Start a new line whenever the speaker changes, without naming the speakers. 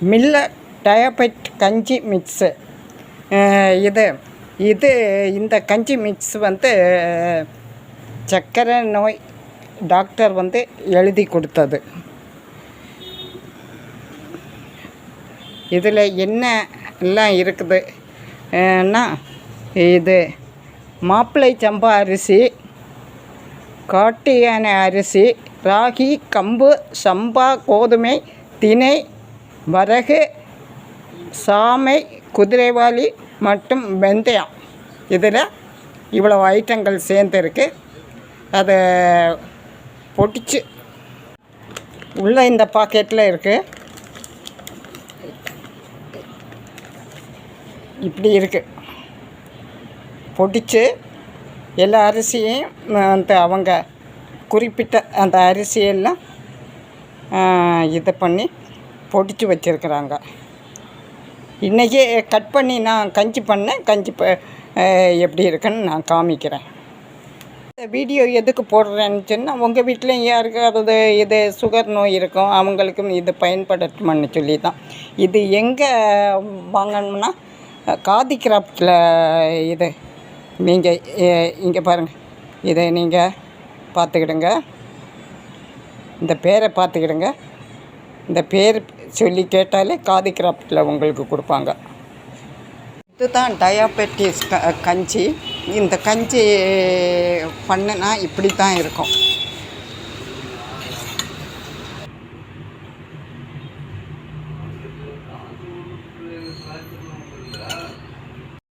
Millet டயாபெட் கஞ்சி mix. இந்த கஞ்சி மிக்ஸ் சர்க்கரை நோய் டாக்டர் எழுதி கொடுத்தது. இதில் என்ன எல்லாம் இருக்குதுன்னா, இது மாப்பிள்ளை சம்பா அரிசி, காட்டு யானை அரிசி, ராகி, கம்பு, சம்பா, கோதுமை, திணை, வரகு, சாமை, குதிரைவாலி மற்றும் வெந்தயம். இதில் இவ்வளோ ஐட்டங்கள் சேர்ந்துருக்கு. அதை பொடிச்சு உள்ளே இந்த பாக்கெட்டில் இருக்குது. இப்படி இருக்குது. பொடிச்சு எல்லா அரிசியையும் அவங்க குறிப்பிட்ட அந்த அரிசியெல்லாம் இதை பண்ணி பொடிச்சு வச்சுருக்குறாங்க. இன்றைக்கி கட் பண்ணி நான் கஞ்சி பண்ணேன். எப்படி இருக்குன்னு நான் காமிக்கிறேன். இந்த வீடியோ எதுக்கு போடுறேன்னு சொன்னால், உங்கள் வீட்டிலையும் யாருக்காவது இது சுகர் நோய் இருக்கும், அவங்களுக்கும் இது பயன்படுத்தும்னு சொல்லி தான். இது எங்கே வாங்கணும்னா, காதி கிராஃப்டில். இது நீங்கள் இங்கே பாருங்கள், இதை நீங்கள் பார்த்துக்கிடுங்க. இந்த பேரை பார்த்துக்கிடுங்க. இந்த பேர் சொல்லி கேட்டாலே காதி கிராஃப்டில் உங்களுக்கு கொடுப்பாங்க. இதுதான் டயாபெட்டிஸ் கஞ்சி. இந்த கஞ்சி பண்ணுனா இப்படி தான் இருக்கும்.